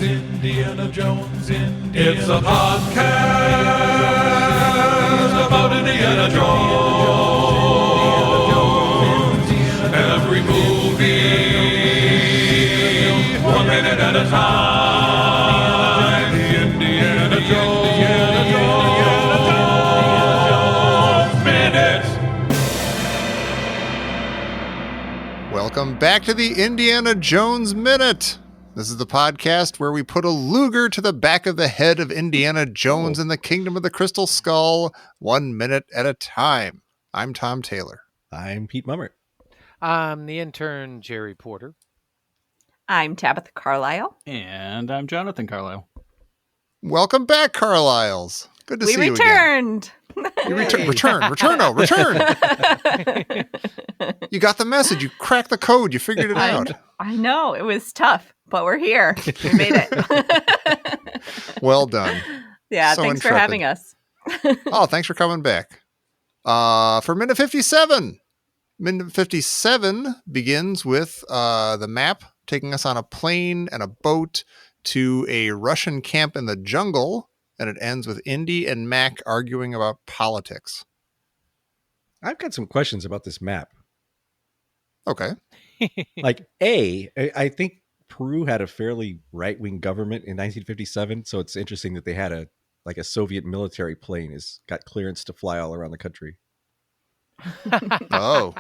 Indiana Jones. It's a podcast about Indiana Jones. Every movie, 1 minute at a time. Indiana Jones Minute. Welcome back to the Indiana Jones Minute. This is the podcast where we put a luger to the back of the head of Indiana Jones in the Kingdom of the Crystal Skull, 1 minute at a time. I'm Tom Taylor. I'm Pete Mummert. I'm the intern, Jerry Porter. I'm Tabitha Carlisle. And I'm Jonathan Carlisle. Welcome back, Carlisles. Good to see you again. You return. You got the message. You cracked the code. You figured it out. I know. It was tough, but we're here. We made it. Well done. Yeah, So thanks intrepid. for having us. Oh, thanks for coming back. For minute 57. Minute 57 begins with the map taking us on a plane and a boat to a Russian camp in the jungle, and it ends with Indy and Mac arguing about politics. I've got some questions about this map. Okay. Like, I think Peru had a fairly right-wing government in 1957, so it's interesting that they had a Soviet military plane got clearance to fly all around the country. Oh.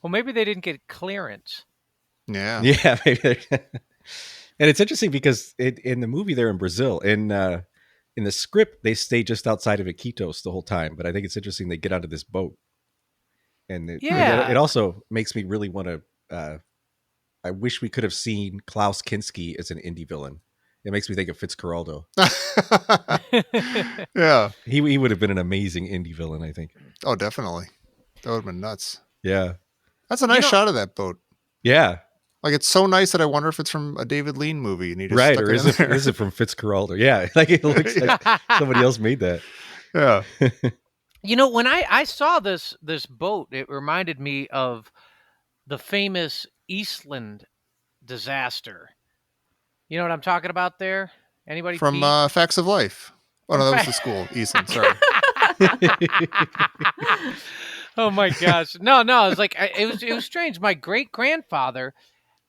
Well, maybe they didn't get clearance. Yeah. Yeah, maybe. And it's interesting because in the movie they're in Brazil. In the script, they stay just outside of Iquitos the whole time, but I think it's interesting they get onto this boat. And it also makes me really want to. I wish we could have seen Klaus Kinski as an indie villain. It makes me think of Fitzcarraldo. Yeah. He would have been an amazing indie villain, I think. Oh, definitely. That would have been nuts. Yeah. That's a nice shot of that boat. Yeah. Like, it's so nice that I wonder if it's from a David Lean movie. And he just Right. stuck Or it in there. is it from Fitzcarraldo? Yeah. Like, it looks like somebody else made that. Yeah. You know, when I saw this boat, it reminded me of the famous Eastland disaster. You know what I'm talking about there? Anybody? From Facts of Life. Oh, no, that was the school. Easton, sorry. Oh my gosh! No, it's like it was strange. My great grandfather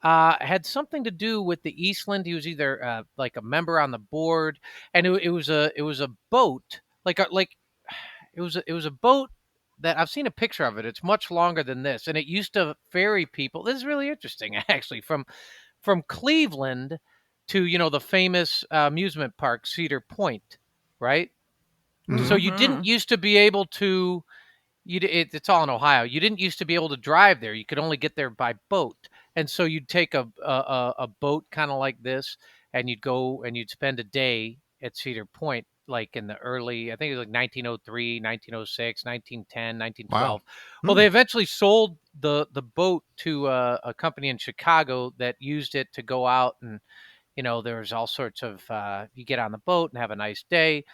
had something to do with the Eastland. He was either like a member on the board, and it was a boat it was a boat that I've seen a picture of it. It's much longer than this, and it used to ferry people. This is really interesting, actually, from Cleveland to the famous amusement park Cedar Point, right? Mm-hmm. So you didn't used to be able to. It's all in Ohio. You didn't used to be able to drive there. You could only get there by boat. And so you'd take a boat kind of like this, and you'd go and you'd spend a day at Cedar Point, like in the early, I think it was like 1903, 1906, 1910, 1912. Wow. Well, they eventually sold the boat to a company in Chicago that used it to go out and, there's all sorts of, you get on the boat and have a nice day.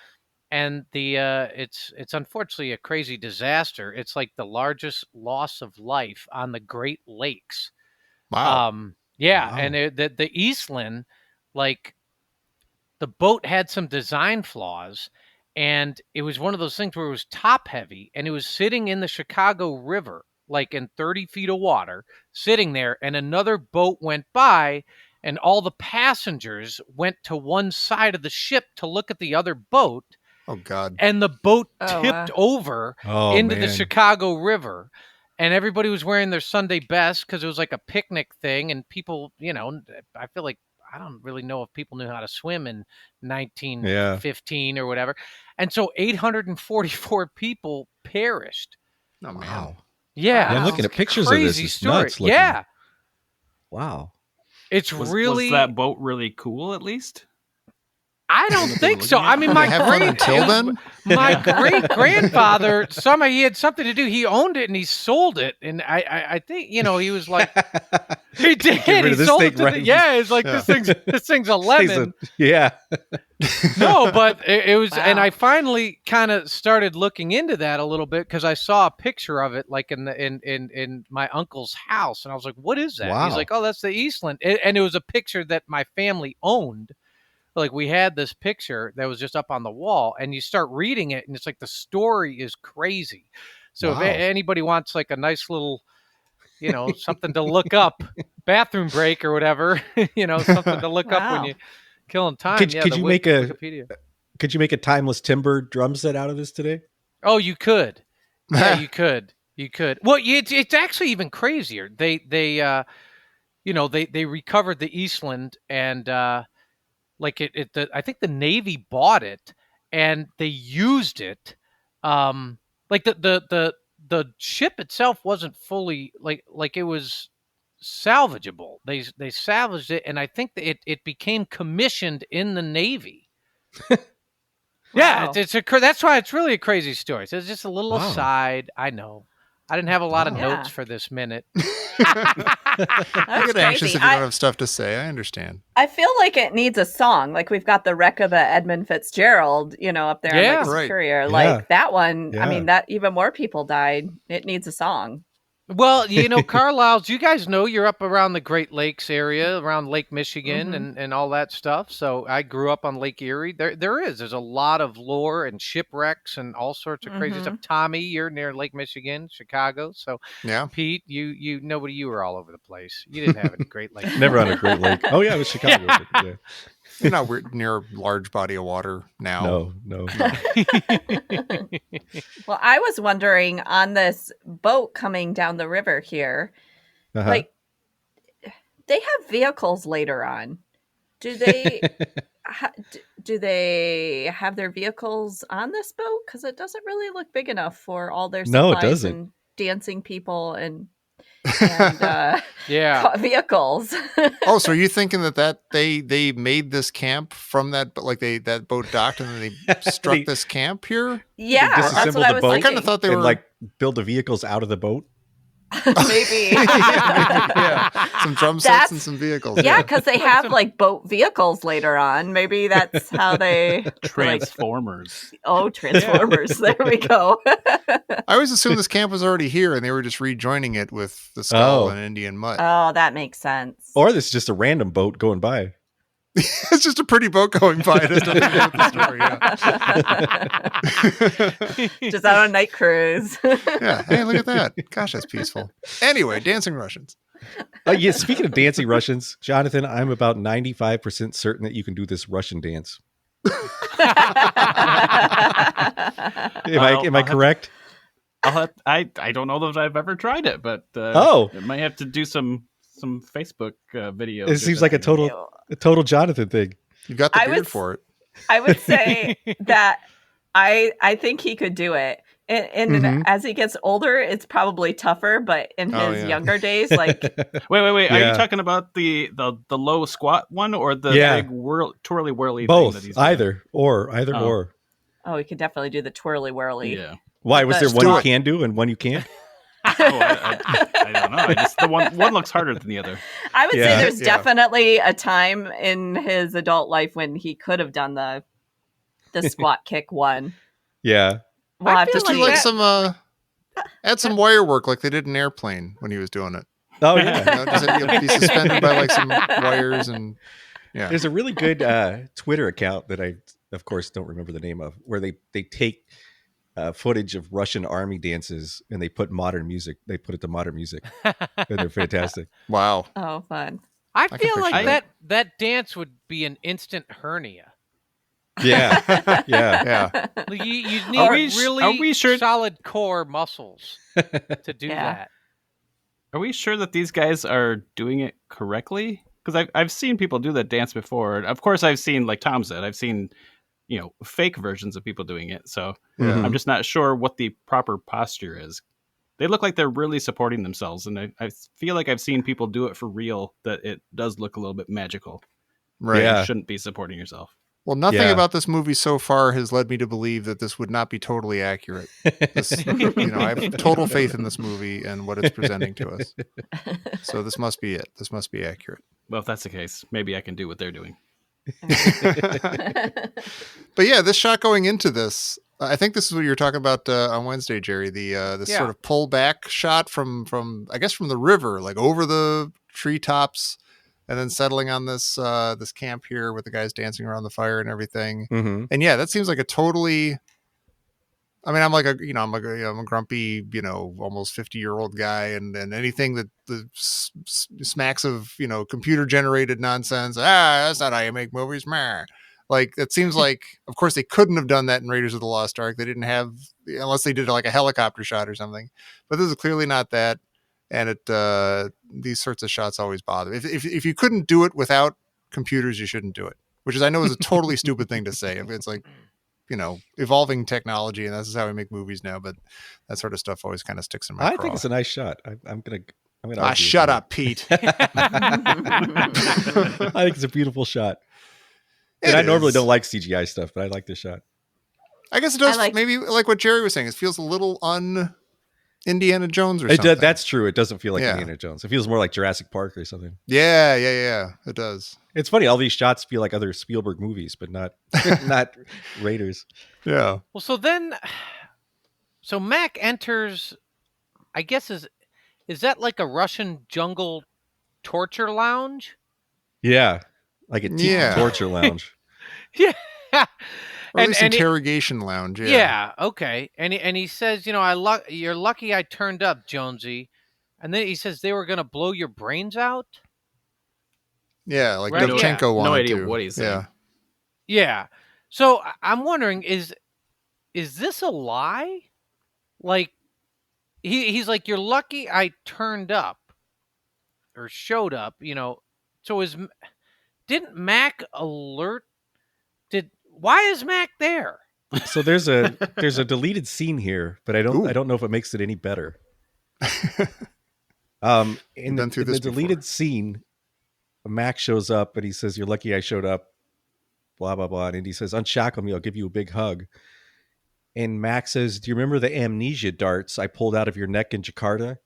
And it's unfortunately a crazy disaster. It's like the largest loss of life on the Great Lakes. Wow. Wow. And the Eastland, like the boat had some design flaws, and it was one of those things where it was top heavy, and it was sitting in the Chicago River, like in 30 feet of water, sitting there, and another boat went by, and all the passengers went to one side of the ship to look at the other boat. Oh, God. And the boat tipped over into the man. Chicago River. And everybody was wearing their Sunday best because it was like a picnic thing. And people, I feel like, I don't really know if people knew how to swim in 1915 or whatever. And so 844 people perished. Oh, man. Wow. Yeah. I'm looking at pictures of this. Crazy It's story. nuts looking. Yeah. Wow. It's Was really. that boat really cool, at least? I don't think so. I mean, my Have fun until then? my great grandfather, he had something to do. He owned it and he sold it, and I think he was like he did. Get rid He of this sold thing it to right- it's like this thing's a lemon. Yeah. No, but it was, Wow. and I finally kind of started looking into that a little bit because I saw a picture of it like in my uncle's house, and I was like, "What is that?" Wow. He's like, "Oh, that's the Eastland," and it was a picture that my family owned. like we had this picture that was just up on the wall, and you start reading it, and it's like the story is crazy. So Wow. if anybody wants like a nice little, something to look up, bathroom break or whatever, something to look up when Wow. you killing time. Could you make a Wikipedia? Could you make a timeless timber drum set out of this today? Oh, you could. Yeah, you could. You could. Well, it's actually even crazier. They recovered the Eastland, and I think the Navy bought it and they used it. Like the ship itself wasn't fully like it was salvageable. They salvaged it, and I think that it became commissioned in the Navy. Yeah, Wow. that's why it's really a crazy story. So it's just a little Wow. aside. I know. I didn't have a lot of Wow. notes for this minute. I get anxious crazy. if you don't have stuff to say. I understand. I feel like it needs a song. Like we've got the wreck of the Edmund Fitzgerald, up there Yeah. in Lake Right. Superior. Yeah. Like that one, I Yeah. mean, that even more people died. It needs a song. Well, Carlisle's, you guys know you're up around the Great Lakes area, around Lake Michigan and all that stuff. So I grew up on Lake Erie. There's a lot of lore and shipwrecks and all sorts of crazy stuff. Tommy, you're near Lake Michigan, Chicago. So Yeah. Pete, you were all over the place. You didn't have any Great Lakes. Never on a Great Lake. Oh yeah, it was Chicago. but yeah. You're not near a large body of water now. No. Well, I was wondering on this boat coming down the river here, Uh-huh. like they have vehicles later on. Do they do they have their vehicles on this boat? Because it doesn't really look big enough for all their No, it supplies doesn't. and dancing people and Yeah. vehicles. Oh, so are you thinking that they made this camp from that, but like that boat docked and then they struck this camp here? Yeah, that's disassembled what I the was boat? I thinking. kind of thought they and were like build the vehicles out of the boat. Maybe. yeah, some drum sets That's- and some vehicles. Yeah, because they have like boat vehicles later on. Maybe that's how they Transformers. Transformers. There we go. I always assumed this camp was already here and they were just rejoining it with the skull Oh. and Indian mutt. Oh, that makes sense. Or this is just a random boat going by. It's just a pretty boat going by. It has nothing to do with the story. Yeah. Just out on a night cruise. Yeah. Hey, look at that. Gosh, that's peaceful. Anyway, dancing Russians. Yeah, speaking of dancing Russians, Jonathan, I'm about 95% certain that you can do this Russian dance. Am I correct? I don't know that I've ever tried it, but Oh. I might have to do some Facebook videos. It seems like a total Jonathan thing. You got the I beard would- for it. I would say that I think he could do it. And Mhm. as he gets older, it's probably tougher. But in Oh, his yeah. like Wait. Are Yeah. you talking about the low squat one or the Yeah. big twirly whirly thing that Both, he's doing? either or. oh, he could definitely do the twirly whirly. Yeah. Why was there Let's one do you it. can do and one you can't? I don't know. The one looks harder than the other. I would Yeah. say there's Yeah. definitely a time in his adult life when he could have done the squat kick one. Yeah. We'll I have to feel Just do see. like some add some wire work like they did in Airplane when he was doing it. Oh You yeah. know, just you'll be suspended by like some wires and yeah. There's a really good Twitter account that I, of course, don't remember the name of, where they take footage of Russian army dances and they put modern music. They put it to modern music, and they're fantastic. Wow. Oh, fun. I can feel like picture that dance would be an instant hernia. Yeah, yeah. Yeah. Like, you need Are really we sure- solid core muscles to do Yeah. that. Are we sure that these guys are doing it correctly? Because I've seen people do that dance before. Of course, I've seen, like Tom said, I've seen fake versions of people doing it. So Yeah. I'm just not sure what the proper posture is. They look like they're really supporting themselves, and I feel like I've seen people do it for real. That it does look a little bit magical. Right. Yeah. You shouldn't be supporting yourself. Well, nothing Yeah. about this movie so far has led me to believe that this would not be totally accurate. This, I have total faith in this movie and what it's presenting to us. So this must be it. This must be accurate. Well, if that's the case, maybe I can do what they're doing. But yeah, this shot going into this, I think this is what you were talking about on Wednesday, Jerry. This Yeah. sort of pull back shot from I guess from the river, like over the treetops, and then settling on this this camp here with the guys dancing around the fire and everything. Mm-hmm. And yeah, that seems like a totally. I mean, I'm like a, I'm a grumpy, almost 50-year-old guy, and anything that smacks of, computer generated nonsense. That's not how you make movies, meh. Like, it seems like, of course, they couldn't have done that in Raiders of the Lost Ark. They didn't have, unless they did like a helicopter shot or something. But this is clearly not that. And these sorts of shots always bother me. If you couldn't do it without computers, you shouldn't do it. Which is, I know, is a totally stupid thing to say. It's like, evolving technology, and this is how we make movies now. But that sort of stuff always kind of sticks in my craw. I think it's a nice shot. I'm gonna. Shut up, Pete. I think it's a beautiful shot. And I normally don't like CGI stuff, but I like this shot. I guess it does. Maybe like what Jerry was saying. It feels a little Indiana Jones or something. That's true. It doesn't feel like Indiana Jones. It feels more like Jurassic Park or something. Yeah. It does. It's funny. All these shots feel like other Spielberg movies, but not not Raiders. Yeah. Well, so Mac enters. I guess is that like a Russian jungle torture lounge? Yeah, like a torture lounge. Yeah. Or at least interrogation lounge. Yeah. Yeah. Okay. And he says, you're lucky I turned up, Jonesy. And then he says they were going to blow your brains out. Yeah, like right? Dovchenko wanted no idea to. what he's saying. Yeah. So I'm wondering, is this a lie? Like, he's like, you're lucky I turned up or showed up, So didn't Mac alert? Why is Mac there? So there's a deleted scene here, but I don't know if it makes it any better. In the deleted scene, Mac shows up and he says, "You're lucky I showed up." Blah blah blah, and he says, "Unshackle me, I'll give you a big hug." And Mac says, "Do you remember the amnesia darts I pulled out of your neck in Jakarta?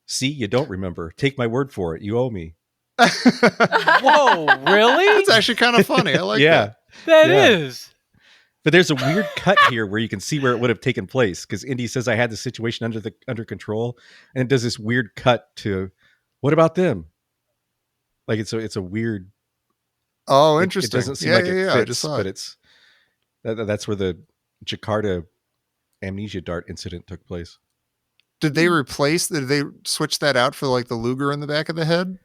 See, you don't remember. Take my word for it. You owe me." Whoa, really? That's actually kind of funny. I like that. That is. But there's a weird cut here where you can see where it would have taken place, because Indy says, "I had the situation under control," and it does this weird cut to, "What about them?" Like it's a weird. Oh, interesting. It doesn't seem like it fits, I just saw but it. it's that's where the Jakarta amnesia dart incident took place. Did they switch that out for like the Luger in the back of the head?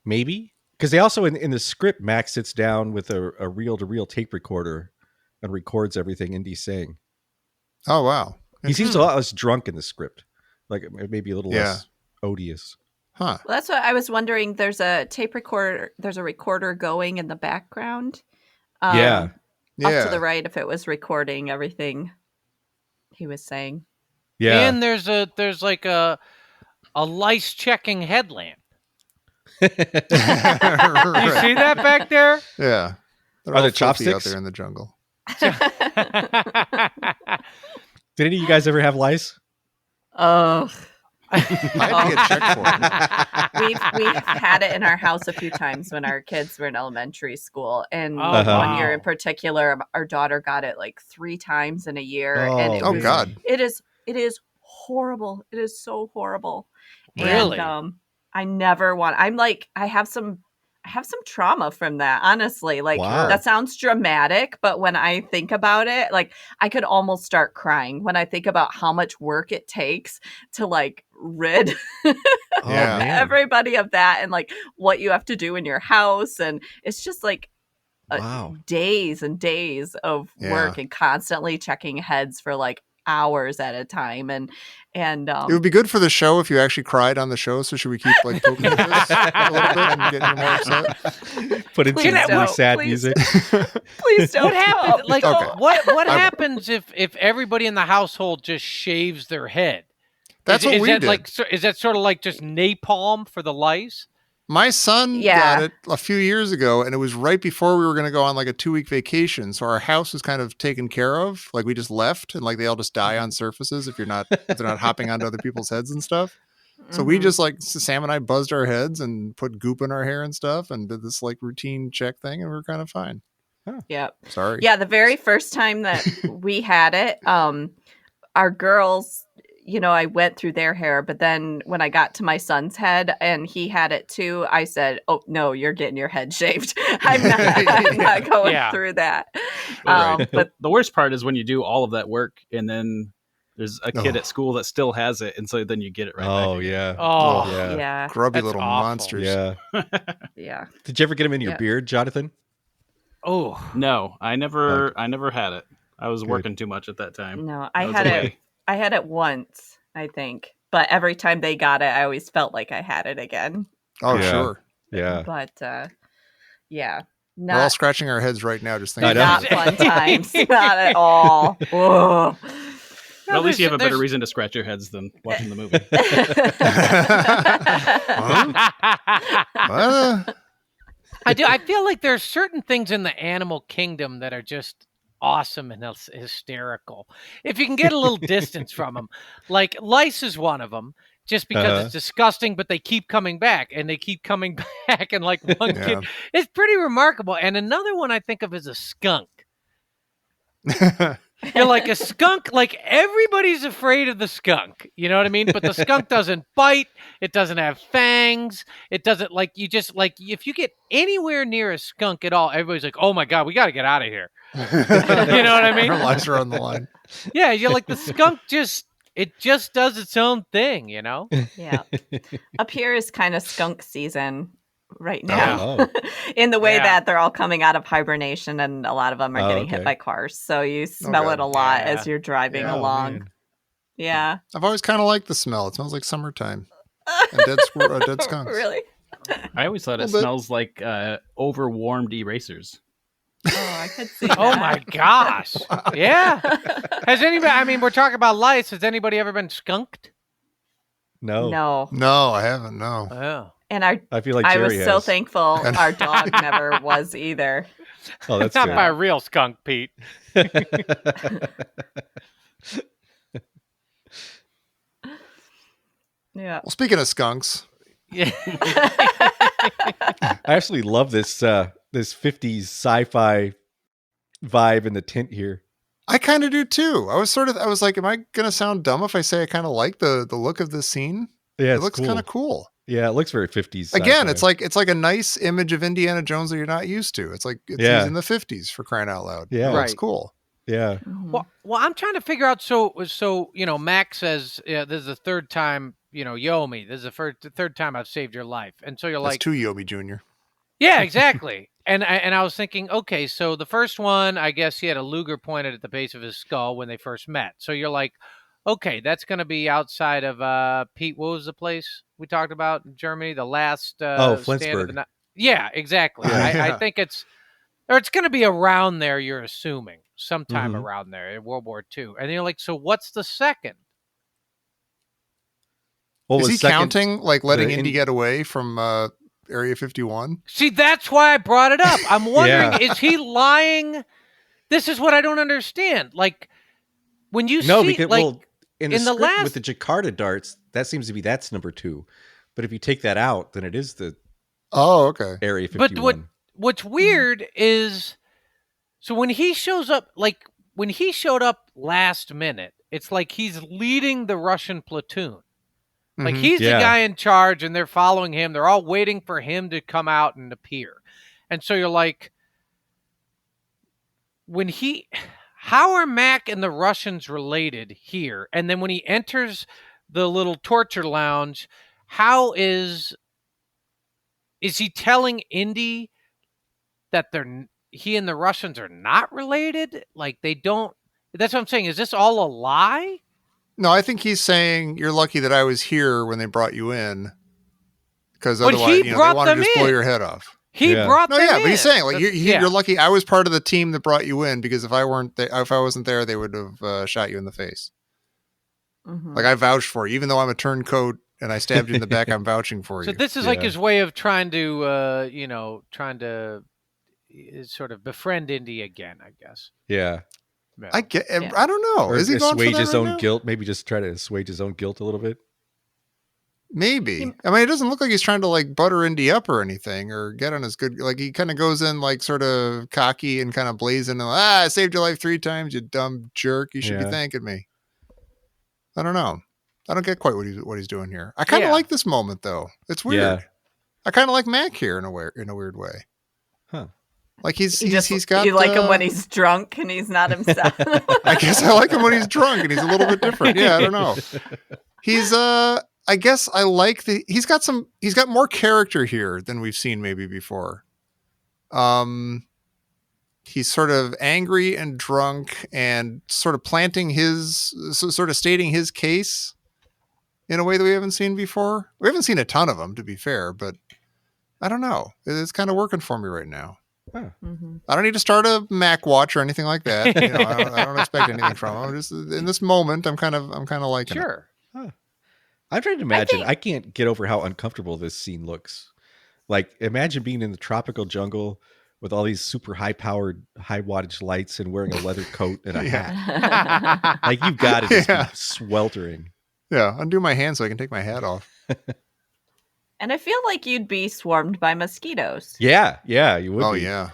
Maybe. Because they also, in the script, Max sits down with a reel-to-reel tape recorder and records everything Indy's saying. Oh, wow. He seems a lot less drunk in the script. Like, maybe a little less odious. Huh. Well, that's what I was wondering. There's a tape recorder. There's a recorder going in the background. Up to the right, if it was recording everything he was saying. Yeah. And there's like a lice checking headlamp. You see that back there? Yeah. They're Are all there filthy chopsticks? out there in the jungle? Did any of you guys ever have lice? Oh, I had to get checked for it. we've had it in our house a few times when our kids were in elementary school, and wow. one year in particular, our daughter got it like 3 times in a year, and Oh, God. it is horrible. It is so horrible. Really? And, I never want. I'm like, I have some trauma from that. Honestly, like Wow. that sounds dramatic, but when I think about it, like I could almost start crying when I think about how much work it takes to like rid everybody of that, and like what you have to do in your house, and it's just like days and days of work and constantly checking heads for like hours at a time, and it would be good for the show if you actually cried on the show. So should we keep like poking at this a little bit and getting you more upset? Put in some really sad music. Please don't. What happens? Like, Okay. what happens if everybody in the household just shaves their head? That's what we did. Is that sort of like just napalm for the lice? My son got it a few years ago, and it was right before we were going to go on like a 2-week vacation. So our house was kind of taken care of. Like we just left, and like they all just die on surfaces if they're not hopping onto other people's heads and stuff. So we just like Sam and I buzzed our heads and put goop in our hair and stuff, and did this like routine check thing, and we were kind of fine. Huh. Yep. Sorry. Yeah, the very first time that we had it, our girls, I went through their hair, but then when I got to my son's head and he had it too, I said, "Oh no, you're getting your head shaved. I'm not going Yeah. through that." Right. But The worst part is when you do all of that work and then there's a kid Oh. at school that still has it, and so then you get it right back. Oh again. yeah. Oh, Yeah. yeah, Grubby That's little awful. monsters. Yeah. yeah. Did you ever get them in your Yeah. beard, Jonathan? oh. No, I never had it. I was Good. working too much at that time. No, I I was had away. it. I had it once, I think, but every time they got it, I always felt like I had it again. Oh, Yeah. sure. Yeah. But yeah, We're all not scratching our heads right now just I thinking know. about not it. fun times. Not at all. Whoa. Well, at least you have a better there's- reason to scratch your heads than watching the movie. What? I do. I feel like there are certain things in the animal kingdom that are just awesome and hysterical. If you can get a little distance from them, like lice is one of them, just because Uh-huh. it's disgusting, but they keep coming back and they keep coming back. And like one Yeah. kid, it's pretty remarkable. And another one I think of is a skunk. You're like a skunk, like everybody's afraid of the skunk. You know what I mean? But the skunk doesn't bite. It doesn't have fangs. It doesn't you just if you get anywhere near a skunk at all, everybody's like, oh my God, we got to get out of here. You know what I mean? Our lives are on the line. Yeah. You're like the skunk it just does its own thing, Yeah. Up here is kind of skunk season right now. Oh. In the way Yeah. that they're all coming out of hibernation and a lot of them are Oh, getting okay. hit by cars. So you smell God. it a lot Yeah. as you're driving Yeah. along. man. Yeah. I've always kind of liked the smell. It smells like summertime. And dead skunks. Really? I always thought it Little bit. smells like overwarmed erasers. Oh, I could see Oh that. my gosh. Yeah. Has anybody, I mean, we're talking about lice. Has anybody ever been skunked? No. No. No, I haven't. No. Oh. And I feel like I Jerry was so has. thankful our dog never was either. Oh, that's Not good. by a real skunk, Pete. Yeah. Well, speaking of skunks, Yeah. I actually love this 50s sci-fi vibe in the tint here. I kind of do too. I was like, am I going to sound dumb if I say I kind of like the look of this scene? Yeah, It it's looks cool. kind of cool. Yeah, it looks very 50s. Again, sci-fi. it's like a nice image of Indiana Jones that you're not used to. It's like it's Yeah. he's in the 50s for crying out loud. Yeah. It looks Right. cool. Yeah. Mhm. Well, I'm trying to figure out. So Mac says, "Yeah, this is the third time. You owe me. This is the third time I've saved your life." And so you're That's like, too Yomi Jr. "Yeah, exactly." and I was thinking, okay, so the first one, I guess he had a Luger pointed at the base of his skull when they first met. So you're like, okay, that's going to be outside of Pete. What was the place we talked about in Germany? The last stand of Flensburg. the night. Yeah, exactly. Yeah. I Yeah. think it's going to be around there. You're assuming sometime Mhm. around there in World War II. And you're like, so what's the second? What Is was he second? counting like letting the Indy in- get away from Area 51? See, that's why I brought it up. I'm wondering, Yeah. is he lying? This is what I don't understand. Like, when you No, see, because like, well, in the in the script last- with the Jakarta darts, that seems to be that's number 2. But if you take that out, then it is the Oh, okay. Area But 51. what's weird is, so when he shows up, like, when he showed up last minute, it's like he's leading the Russian platoon. Like, Mhm. he's Yeah. the guy in charge, and they're following him. They're all waiting for him to come out and appear. And so you're like, how are Mac and the Russians related here? And then when he enters the little torture lounge, how is he telling Indy that he and the Russians are not related? Like, they don't. That's what I'm saying. Is this all a lie? No, I think he's saying you're lucky that I was here when they brought you in, because But otherwise, he they brought want to them just blow in. your head off. He Yeah. brought No, them yeah, in. but he's saying like Yeah. you're lucky I was part of the team that brought you in, because if I wasn't there, they would have shot you in the face. Mhm. Like, I vouched for you, even though I'm a turncoat and I stabbed you in the back. I'm vouching for So you. this is like Yeah. his way of trying to sort of befriend Indy again, I guess. Yeah. Yeah. I get. Yeah. I don't know. Or Is he going for assuage that his right own now? guilt? Maybe just try to assuage his own guilt a little bit. Maybe. I mean, it doesn't look like he's trying to like butter Indy up or anything, or get on his good. Like, he kind of goes in like sort of cocky and kind of blazing. And, I saved your life 3 times, you dumb jerk. You should be Yeah. thanking me. I don't know. I don't get quite what he's doing here. I kind of Yeah. like this moment though. It's weird. Yeah. I kind of like Mac here in a weird way. Huh. Like he's You got. like him when he's drunk and he's not himself. I guess I like him when he's drunk and he's a little bit different. Yeah, I don't know. He's I guess I like he's got more character here than we've seen maybe before. He's sort of angry and drunk and sort of sort of stating his case in a way that we haven't seen before. We haven't seen a ton of them, to be fair, but I don't know. It's kind of working for me right now. Huh. Mhm. I don't need to start a Mac watch or anything like that. You know, I don't expect anything from him. Just in this moment, I'm kind of liking it. Sure. I'm trying to imagine. I can't get over how uncomfortable this scene looks. Like, imagine being in the tropical jungle with all these super high-powered, high-wattage lights and wearing a leather coat and a Yeah. hat. Like, you've got to just Yeah. be sweltering. Yeah, undo my hand so I can take my hat off. And I feel like you'd be swarmed by mosquitoes. Yeah, you would. Oh be. yeah.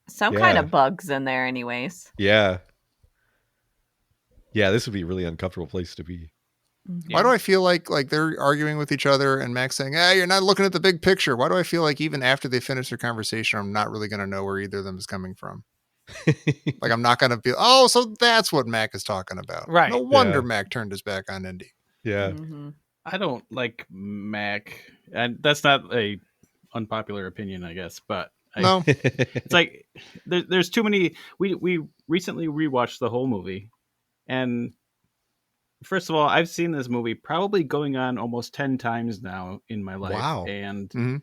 Some Yeah. kind of bugs in there, anyways. Yeah, this would be a really uncomfortable place to be. Why do I feel like they're arguing with each other and Max saying, you're not looking at the big picture? Why do I feel like even after they finish their conversation, I'm not really going to know where either of them is coming from? Like I'm not going to be, so that's what Mac is talking about. Right. No wonder Yeah. Mac turned his back on Indy. Yeah. Mhm. I don't like Mac, and that's not a unpopular opinion, I guess. But No. it's like there's too many. We recently rewatched the whole movie, and first of all, I've seen this movie probably going on almost 10 times now in my life. Wow. And Mhm.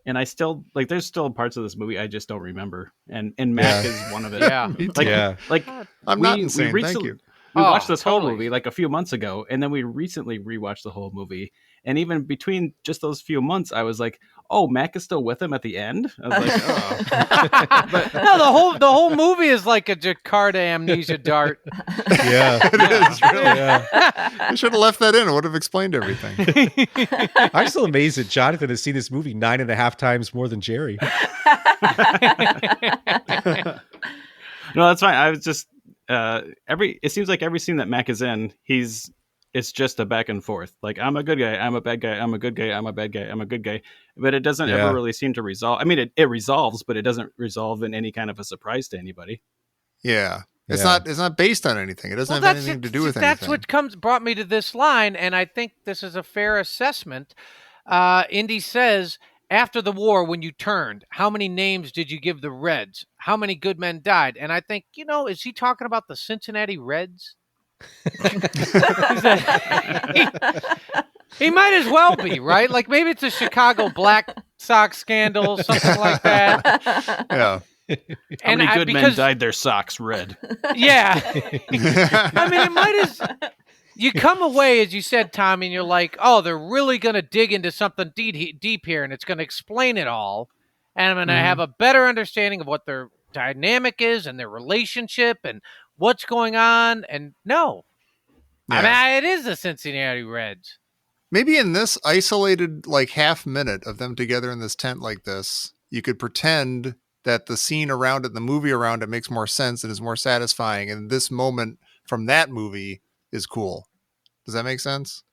and I still there's still parts of this movie I just don't remember, and Mac Yeah. is one of it. Yeah. Like Yeah. like I'm not insane. Thank recently, you. we Oh, watched this whole totally. movie like a few months ago, and then we recently rewatched the whole movie. And even between just those few months, I was like, "Oh, Mac is still with him at the end." I was like, "Oh." But No, the whole movie is like a Jakarta amnesia dart. Yeah. It is really. Yeah. I should have left that in. It would have explained everything. I'm still amazed that Jonathan has seen this movie 9.5 times more than Jerry. No, that's fine. I was just it seems like every scene that Mac is in, it's just a back and forth. Like, I'm a good guy, I'm a bad guy, I'm a good guy, I'm a bad guy, I'm a good guy. But it doesn't Yeah. ever really seem to resolve. I mean, it resolves, but it doesn't resolve in any kind of a surprise to anybody. Yeah. It's Yeah. not based on anything. It doesn't Well, have anything to do with that's anything. what brought me to this line, and I think this is a fair assessment. Indy says, after the war, when you turned, how many names did you give the Reds? How many good men died? And I think, is he talking about the Cincinnati Reds? He might as well be, right? Like maybe it's a Chicago Black Sox scandal, something like that. Yeah. How many good men because- dyed their socks red? Yeah. I mean, it might as you come away, as you said, Tommy, and you're like, oh, they're really going to dig into something deep here, and it's going to explain it all, and I'm going to have a better understanding of what their dynamic is and their relationship and what's going on. And no, Yeah. I mean, it is the Cincinnati Reds. Maybe in this isolated like half minute of them together in this tent like this, you could pretend that the scene around it, the movie around it makes more sense and is more satisfying. And this moment from that movie is cool. Does that make sense?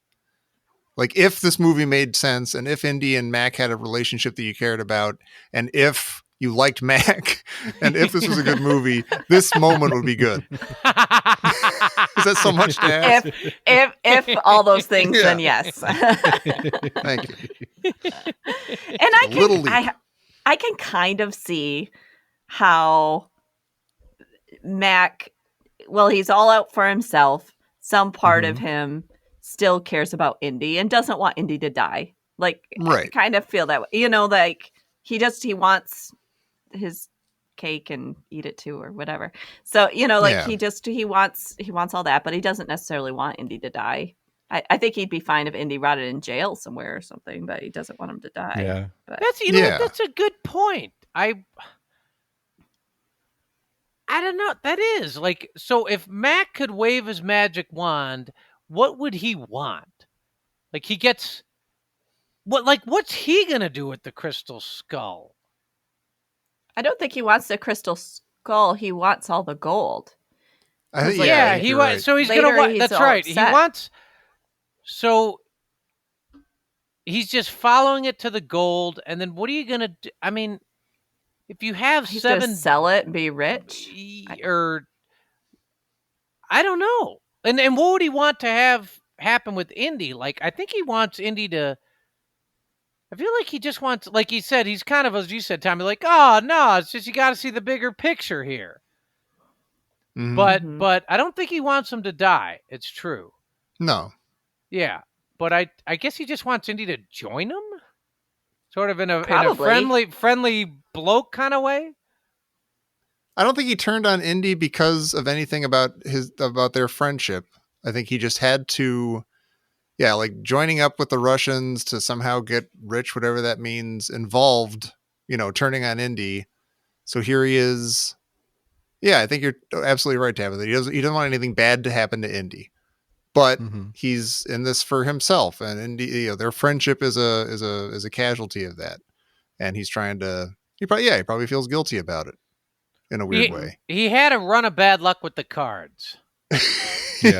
Like if this movie made sense and if Indy and Mac had a relationship that you cared about and if you liked Mac and if this was a good movie, this moment would be good. Is that so much to ask? if all those things, Yeah. then yes. Thank you. And A little leap. I can kind of see how Mac, well, he's all out for himself. Some part of him still cares about Indy and doesn't want Indy to die. Like, I Right. kind of feel that way. Like he wants his cake and eat it too or whatever. So, Yeah. he wants all that, but he doesn't necessarily want Indy to die. I think he'd be fine if Indy rotted in jail somewhere or something, but he doesn't want him to die. Yeah. But That's Yeah. that's a good point. I don't know. That is like, so if Mac could wave his magic wand, what would he want? Like he gets what's he gonna do with the crystal skull? I don't think he wants the crystal skull. He wants all the gold. I think, Like, yeah, I Yeah, think he you're wants. right. So he's Later gonna want. he's That's all right. upset. He wants. So he's just following it to the gold, and then what are you gonna do? I mean, if you have He's gonna 7 sell it and be rich. or I don't know. And what would he want to have happen with Indy? Like, I think he wants Indy to. I feel like he just wants, like he said, he's kind of, as you said, Tommy, like, oh no, it's just you got to see the bigger picture here. Mhm. But I don't think he wants him to die. It's true. No. Yeah, but I guess he just wants Indy to join him, sort of in a Probably. friendly bloke kind of way. I don't think he turned on Indy because of anything about their friendship. I think he just had to, like joining up with the Russians to somehow get rich, whatever that means, involved, turning on Indy. So here he is. Yeah, I think you're absolutely right, Tabitha. He doesn't want anything bad to happen to Indy, but he's in this for himself, and Indy, their friendship is a casualty of that, and he's trying to. He probably feels guilty about it. In a weird way. He had a run of bad luck with the cards. Yeah.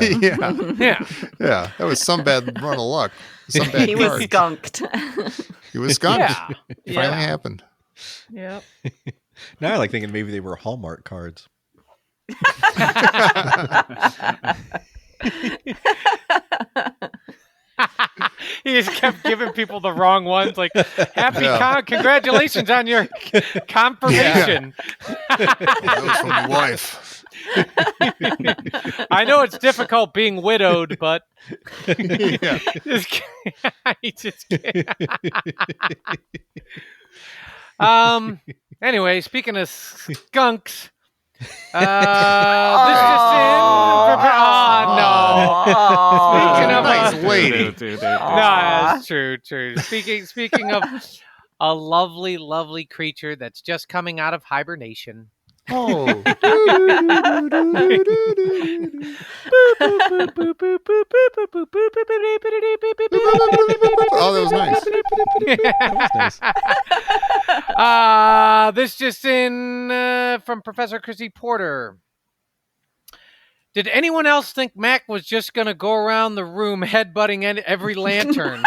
Yeah. That was some bad run of luck. Some bad He was cards. skunked. He was skunked. Yeah. It finally happened. Yep. Now I like thinking maybe they were Hallmark cards. He just kept giving people the wrong ones, like congratulations on your confirmation. That was from my wife. I know it's difficult being widowed, but Yeah. he just anyway, speaking of skunks, this just in. Speaking of Nice lady. Dude. no, that's true. Speaking of a lovely creature that's just coming out of hibernation. Oh. Oh, that was nice. That was nice. This just in from Professor Chrissy Porter. Did anyone else think Mac was just going to go around the room headbutting every lantern?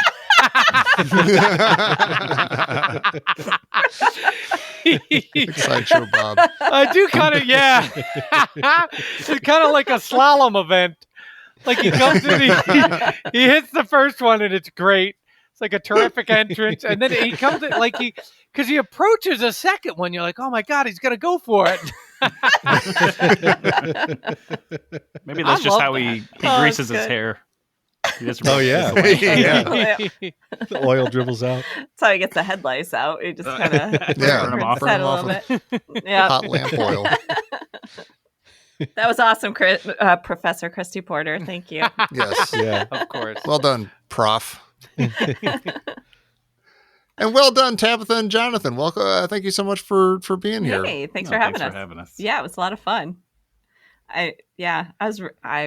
Sideshow Bob. I do kind of, yeah. It's kind of like a slalom event. Like he comes in, he hits the first one, and it's great. It's like a terrific entrance, and then he comes in because he approaches a second one. You're like, oh my god, he's gonna go for it. Maybe that's I just love how that. he Oh, greases it's his good. hair. He just Oh, rubs yeah. his hair. Yeah. The oil dribbles out. That's how he gets the head lice out. He just kind of Yeah, Burn 'em off. burn 'em a off little bit. Yeah, Hot lamp oil. that was awesome, Professor Christy Porter. Thank you. Yes. Yeah. Of course. Well done, Prof. And well done, Tabitha and Jonathan. Welcome. Thank you so much for being here. Hey, thanks No, for having thanks us. for having us. Yeah, it was a lot of fun. I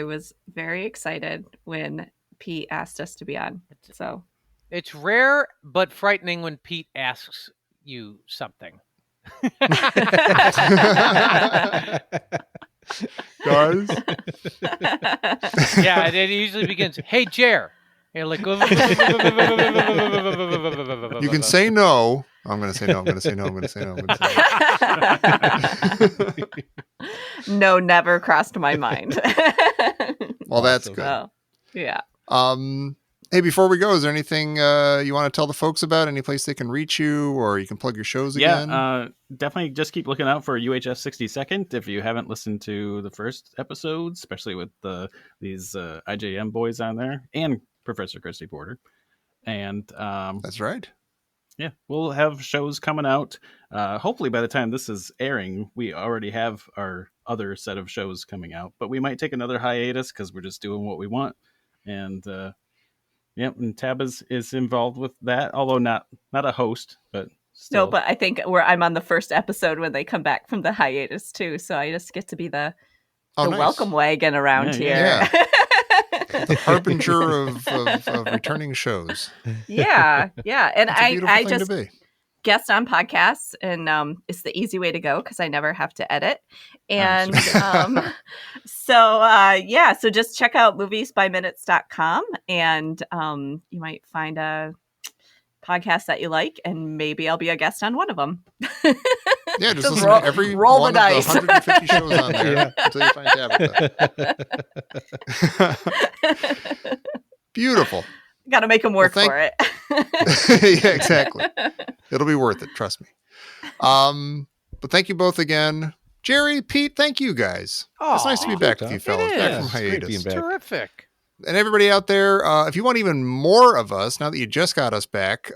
was very excited when Pete asked us to be on. So It's rare but frightening when Pete asks you something. Guys. Yeah, it usually begins, hey, Jer. You're like, You can say no. I'm going to say no. I'm going to say no. I'm going to say no. I'm going to say no. no, never crossed my mind. Well, that's Awesome. good. So, yeah. Hey, before we go, is there anything you want to tell the folks about? Any place they can reach you, or you can plug your shows again? Yeah, definitely just keep looking out for UHF 62nd if you haven't listened to the first episodes, especially with these IJM boys on there and Professor Christy Porter. And That's right. yeah, we'll have shows coming out. Hopefully by the time this is airing, we already have our other set of shows coming out, but we might take another hiatus because we're just doing what we want. And yep, and Tab is involved with that, although not a host, but still. No, but I think I'm on the first episode when they come back from the hiatus too, so I just get to be the Nice. welcome wagon around Yeah, here. The harbinger of returning shows. Yeah, and It's a beautiful I thing just to be. guest on podcasts, and it's the easy way to go because I never have to edit. And so just check out moviesbyminutes.com, and you might find a podcast that you like, and maybe I'll be a guest on one of them. Yeah, just Just listen roll- to every roll one the of the dice. 150 shows on there Yeah. until you find Tabitha. Beautiful. Got to make them work Well, for it. Yeah, exactly. It'll be worth it. Trust me. But thank you both again. Jerry, Pete, thank you guys. It's nice to be thank back you, with you Tom. fellas. It Back is. from It's great hiatus. being back. Terrific. And everybody out there, if you want even more of us, now that you just got us back,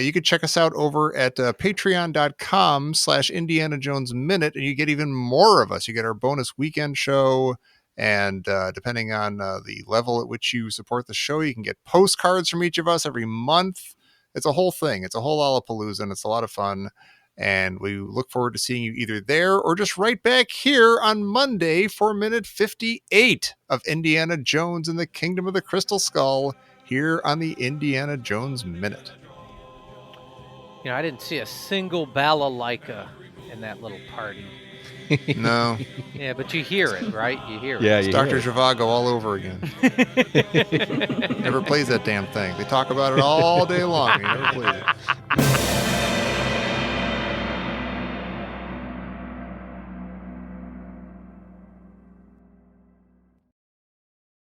you could check us out over at patreon.com/Indiana Jones Minute, and you get even more of us. You get our bonus weekend show, and depending on the level at which you support the show, you can get postcards from each of us every month. It's a whole thing. It's a whole Lollapalooza, and it's a lot of fun. And we look forward to seeing you either there or just right back here on Monday for minute 58 of Indiana Jones and the Kingdom of the Crystal Skull here on the Indiana Jones Minute. You know, I didn't see a single balalaika in that little party. No, Yeah, but you hear it, right? You hear it. Yeah, it's you Dr. hear it. Zhivago all over again. Never plays that damn thing. They talk about it all day long. He never plays it.